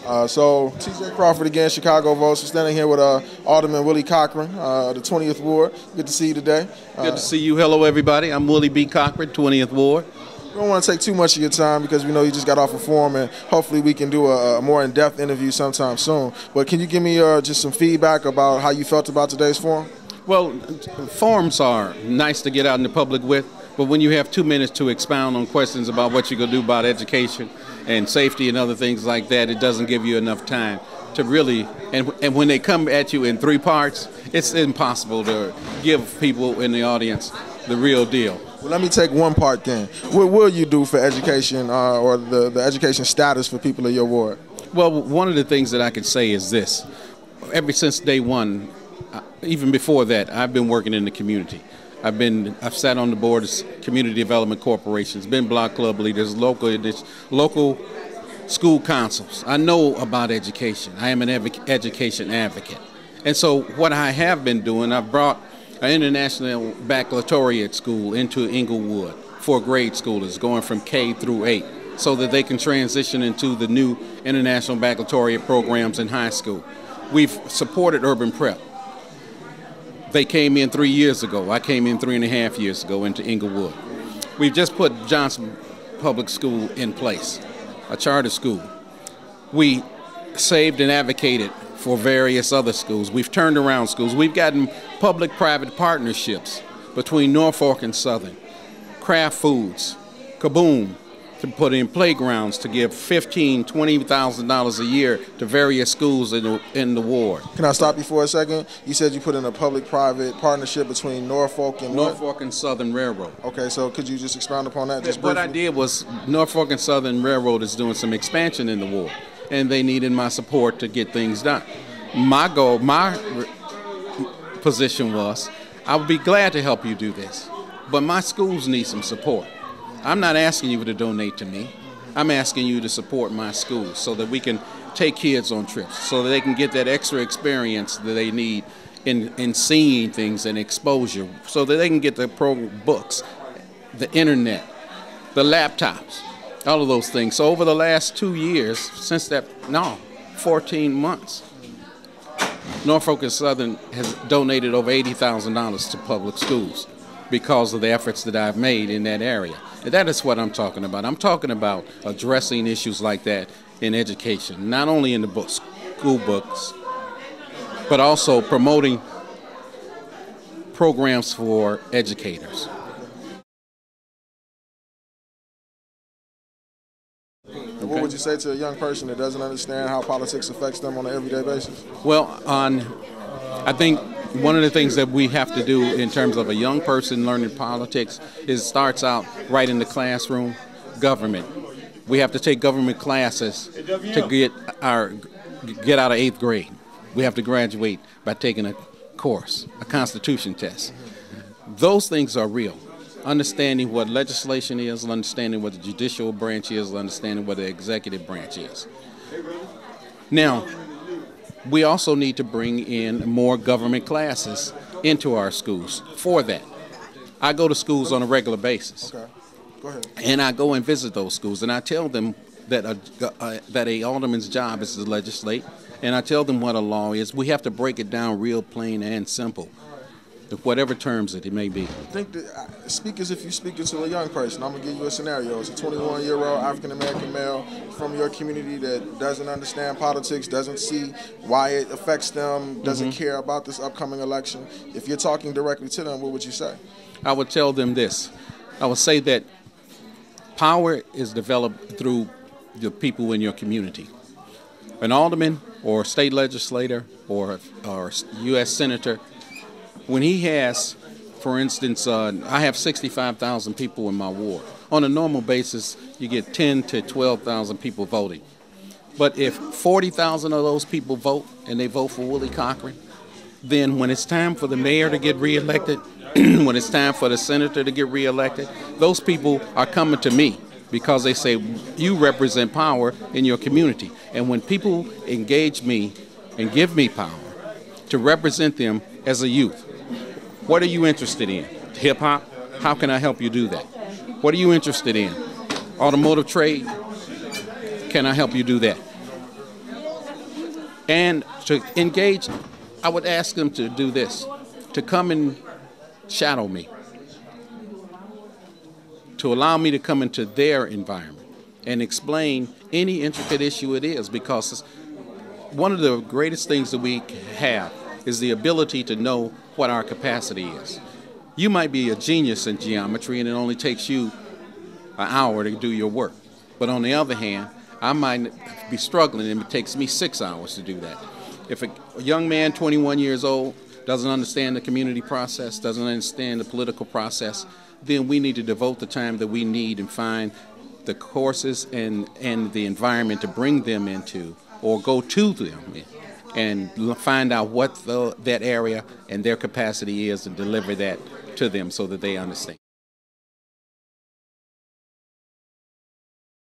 So TJ Crawford again, Chicago Votes. We're standing here with Alderman Willie Coceran, the 20th Ward. Good to see you today. Good to see you. Hello, everybody. I'm Willie B. Coceran, 20th Ward. We don't want to take too much of your time because we know you just got off a forum, and hopefully we can do a more in-depth interview sometime soon. But can you give me just some feedback about how you felt about today's forum? Well, forums are nice to get out in the public with, but when you have 2 minutes to expound on questions about what you're going to do about education and safety and other things like that, it doesn't give you enough time to really, and when they come at you in 3 parts, it's impossible to give people in the audience the real deal. Well, let me take one part then. What will you do for education or the education status for people in your ward? Well, one of the things that I could say is this. Ever since day one, even before that, I've been working in the community. I've sat on the board of community development corporations, been block club leaders, local school councils. I know about education. I am an education advocate. And so what I have been doing, I've brought an international baccalaureate school into Inglewood for grade schoolers going from K through 8 so that they can transition into the new international baccalaureate programs in high school. We've supported urban prep. They came in 3 years ago. I came in 3.5 years ago into Inglewood. We've just put Johnson Public School in place, a charter school. We saved and advocated for various other schools. We've turned around schools. We've gotten public-private partnerships between Norfolk and Southern, Kraft Foods, Kaboom, to put in playgrounds to give $15,000, $20,000 a year to various schools in the ward. Can I stop you for a second? You said you put in a public-private partnership between Norfolk and Norfolk and Southern Railroad. Okay, so could you just expound upon that just briefly? What I did was Norfolk and Southern Railroad is doing some expansion in the ward, and they needed my support to get things done. My goal, my position was, I would be glad to help you do this, but my schools need some support. I'm not asking you to donate to me. I'm asking you to support my schools so that we can take kids on trips, so that they can get that extra experience that they need in seeing things and exposure, so that they can get the books, the internet, the laptops, all of those things. So over the last 2 years, 14 months, Norfolk and Southern has donated over $80,000 to public schools because of the efforts that I've made in that area. And that is what I'm talking about. I'm talking about addressing issues like that in education, not only in the books, school books, but also promoting programs for educators. What would you say to a young person that doesn't understand how politics affects them on an everyday basis? Well, I think one of the things that we have to do in terms of a young person learning politics is it starts out right in the classroom, government. We have to take government classes to get out of 8th grade. We have to graduate by taking a course, a constitution test. Those things are real. Understanding what legislation is, understanding what the judicial branch is, understanding what the executive branch is. Now, we also need to bring in more government classes into our schools for that. I go to schools on a regular basis. Okay. Go ahead. And I go and visit those schools, and I tell them that a alderman's job is to legislate, and I tell them what a law is. We have to break it down real plain and simple, whatever terms it may be. I think that, speak as if you're speaking to a young person. I'm going to give you a scenario. It's a 21-year-old African-American male from your community that doesn't understand politics, doesn't see why it affects them, doesn't care about this upcoming election. If you're talking directly to them, what would you say? I would tell them this. I would say that power is developed through the people in your community. An alderman or state legislator or U.S. senator, when he has, for instance, I have 65,000 people in my ward. On a normal basis, you get 10 to 12,000 people voting. But if 40,000 of those people vote and they vote for Willie Coceran, then when it's time for the mayor to get reelected, when it's time for the senator to get reelected, those people are coming to me because they say, you represent power in your community. And when people engage me and give me power to represent them as a youth, what are you interested in? Hip-hop? How can I help you do that? What are you interested in? Automotive trade? Can I help you do that? And to engage, I would ask them to do this, to come and shadow me, to allow me to come into their environment and explain any intricate issue it is, because one of the greatest things that we have is the ability to know what our capacity is. You might be a genius in geometry and it only takes you an hour to do your work. But on the other hand, I might be struggling and it takes me 6 hours to do that. If a young man, 21 years old, doesn't understand the community process, doesn't understand the political process, then we need to devote the time that we need and find the courses and the environment to bring them into, or go to them and find out what that area and their capacity is and deliver that to them so that they understand.